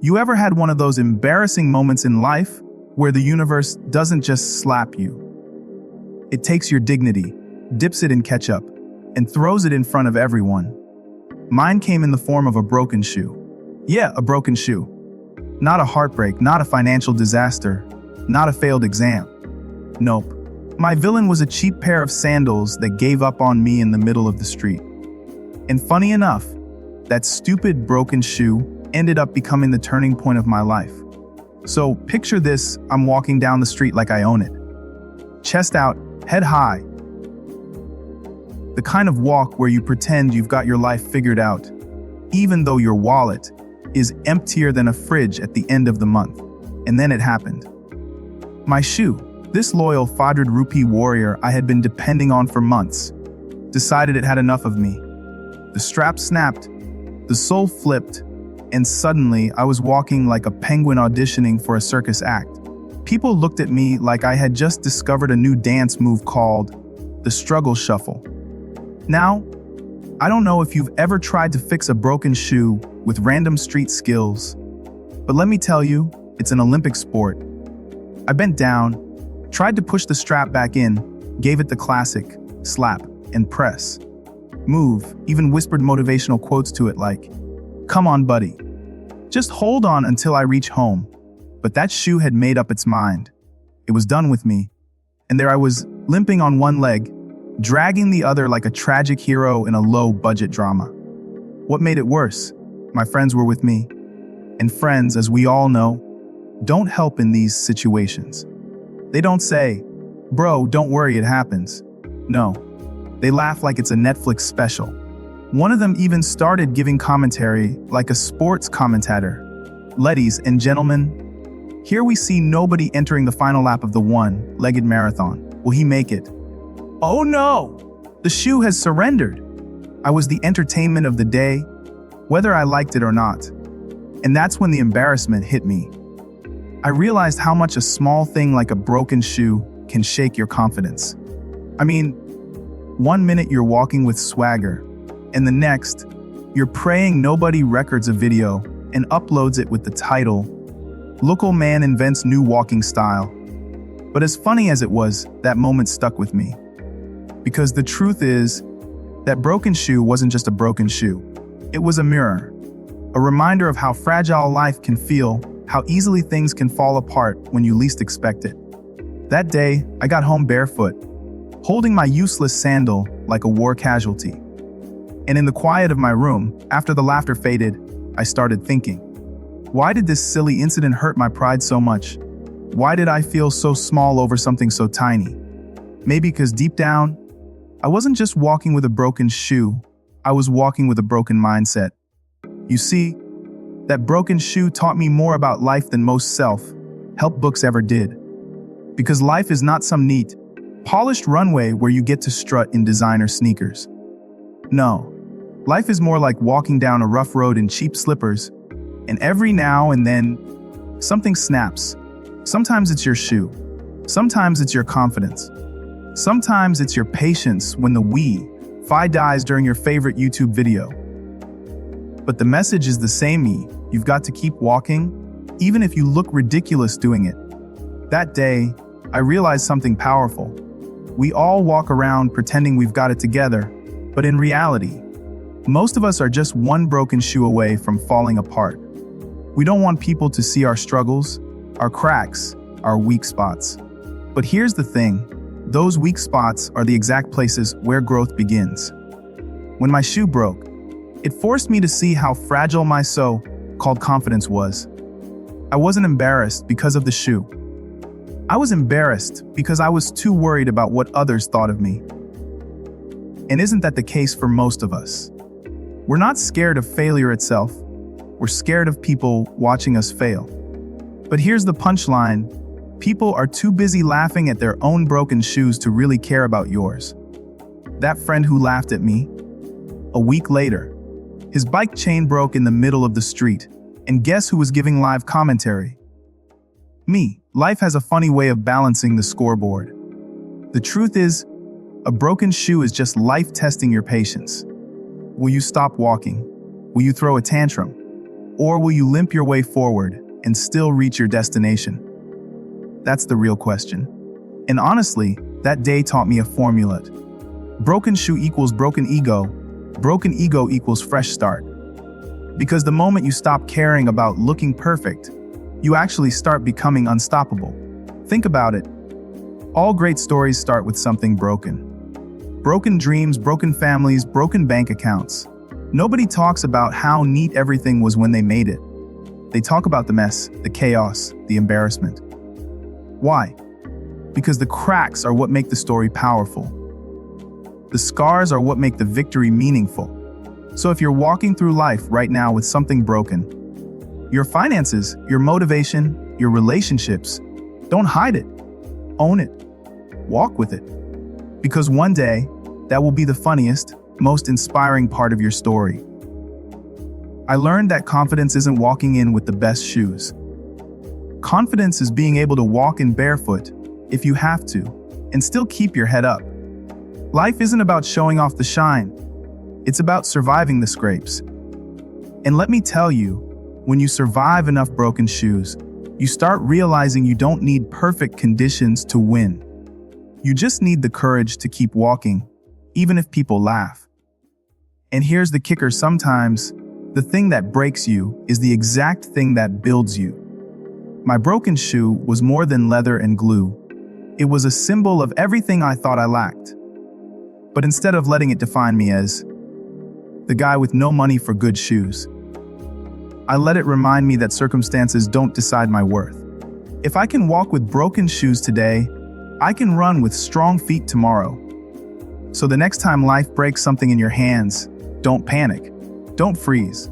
You ever had one of those embarrassing moments in life where the universe doesn't just slap you? It takes your dignity, dips it in ketchup, and throws it in front of everyone. Mine came in the form of a broken shoe. Yeah, a broken shoe. Not a heartbreak, not a financial disaster, not a failed exam. Nope. My villain was a cheap pair of sandals that gave up on me in the middle of the street. And funny enough, that stupid broken shoe ended up becoming the turning point of my life. So picture this, I'm walking down the street like I own it. Chest out, head high. The kind of walk where you pretend you've got your life figured out, even though your wallet is emptier than a fridge at the end of the month. And then it happened. My shoe, this loyal 500 rupee warrior I had been depending on for months, decided it had enough of me. The strap snapped, the sole flipped, and suddenly I was walking like a penguin auditioning for a circus act. People looked at me like I had just discovered a new dance move called the struggle shuffle. Now, I don't know if you've ever tried to fix a broken shoe with random street skills, but let me tell you, it's an Olympic sport. I bent down, tried to push the strap back in, gave it the classic slap and press. Move, even whispered motivational quotes to it like, "Come on, buddy. Just hold on until I reach home." But that shoe had made up its mind. It was done with me. And there I was, limping on one leg, dragging the other like a tragic hero in a low-budget drama. What made it worse? My friends were with me. And friends, as we all know, don't help in these situations. They don't say, "Bro, don't worry, it happens." No, they laugh like it's a Netflix special. One of them even started giving commentary like a sports commentator. "Ladies and gentlemen, here we see nobody entering the final lap of the one-legged marathon. Will he make it? Oh no! The shoe has surrendered." I was the entertainment of the day, whether I liked it or not. And that's when the embarrassment hit me. I realized how much a small thing like a broken shoe can shake your confidence. I mean, one minute you're walking with swagger, and the next, you're praying nobody records a video and uploads it with the title, "Local man invents new walking style." But as funny as it was, that moment stuck with me. Because the truth is, that broken shoe wasn't just a broken shoe. It was a mirror. A reminder of how fragile life can feel, how easily things can fall apart when you least expect it. That day, I got home barefoot, holding my useless sandal like a war casualty. And in the quiet of my room, after the laughter faded, I started thinking, why did this silly incident hurt my pride so much? Why did I feel so small over something so tiny? Maybe because deep down, I wasn't just walking with a broken shoe, I was walking with a broken mindset. You see, that broken shoe taught me more about life than most self-help books ever did. Because life is not some neat, polished runway where you get to strut in designer sneakers. No, life is more like walking down a rough road in cheap slippers, and every now and then, something snaps. Sometimes it's your shoe. Sometimes it's your confidence. Sometimes it's your patience when the Wi-Fi dies during your favorite YouTube video. But the message is the same, you've got to keep walking, even if you look ridiculous doing it. That day, I realized something powerful. We all walk around pretending we've got it together, but in reality, most of us are just one broken shoe away from falling apart. We don't want people to see our struggles, our cracks, our weak spots. But here's the thing, those weak spots are the exact places where growth begins. When my shoe broke, it forced me to see how fragile my so-called confidence was. I wasn't embarrassed because of the shoe. I was embarrassed because I was too worried about what others thought of me. And isn't that the case for most of us? We're not scared of failure itself. We're scared of people watching us fail. But here's the punchline. People are too busy laughing at their own broken shoes to really care about yours. That friend who laughed at me, a week later, his bike chain broke in the middle of the street, and guess who was giving live commentary? Me. Life has a funny way of balancing the scoreboard. The truth is, a broken shoe is just life testing your patience. Will you stop walking? Will you throw a tantrum? Or will you limp your way forward and still reach your destination? That's the real question. And honestly, that day taught me a formula. Broken shoe equals broken ego equals fresh start. Because the moment you stop caring about looking perfect, you actually start becoming unstoppable. Think about it. All great stories start with something broken. Broken dreams, broken families, broken bank accounts. Nobody talks about how neat everything was when they made it. They talk about the mess, the chaos, the embarrassment. Why? Because the cracks are what make the story powerful. The scars are what make the victory meaningful. So if you're walking through life right now with something broken, your finances, your motivation, your relationships, don't hide it. Own it. Walk with it. Because one day, that will be the funniest, most inspiring part of your story. I learned that confidence isn't walking in with the best shoes. Confidence is being able to walk in barefoot, if you have to, and still keep your head up. Life isn't about showing off the shine. It's about surviving the scrapes. And let me tell you, when you survive enough broken shoes, you start realizing you don't need perfect conditions to win. You just need the courage to keep walking, even if people laugh. And here's the kicker: sometimes, the thing that breaks you is the exact thing that builds you. My broken shoe was more than leather and glue. It was a symbol of everything I thought I lacked. But instead of letting it define me as the guy with no money for good shoes, I let it remind me that circumstances don't decide my worth. If I can walk with broken shoes today, I can run with strong feet tomorrow. So the next time life breaks something in your hands, don't panic, don't freeze.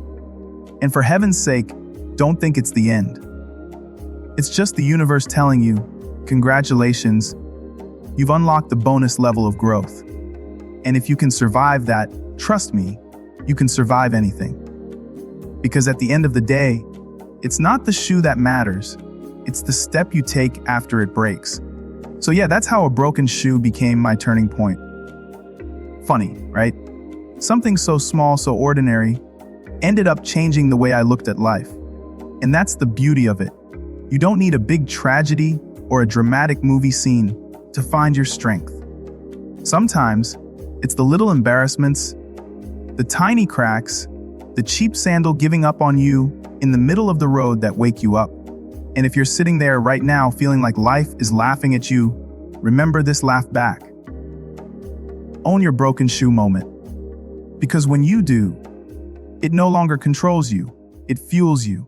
And for heaven's sake, don't think it's the end. It's just the universe telling you, congratulations, you've unlocked the bonus level of growth. And if you can survive that, trust me, you can survive anything. Because at the end of the day, it's not the shoe that matters, it's the step you take after it breaks. So yeah, that's how a broken shoe became my turning point. Funny, right? Something so small, so ordinary, ended up changing the way I looked at life. And that's the beauty of it. You don't need a big tragedy or a dramatic movie scene to find your strength. Sometimes, it's the little embarrassments, the tiny cracks, the cheap sandal giving up on you in the middle of the road that wake you up. And if you're sitting there right now feeling like life is laughing at you, remember this laugh back. Own your broken shoe moment. Because when you do, it no longer controls you, it fuels you.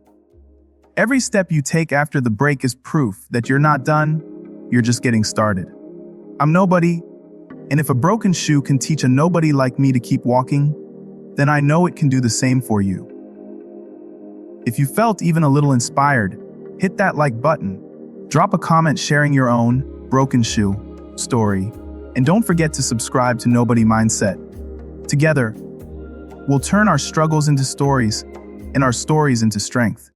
Every step you take after the break is proof that you're not done, you're just getting started. I'm nobody, and if a broken shoe can teach a nobody like me to keep walking, then I know it can do the same for you. If you felt even a little inspired, hit that like button, drop a comment sharing your own broken shoe story, and don't forget to subscribe to Nobody Mindset. Together, we'll turn our struggles into stories and our stories into strength.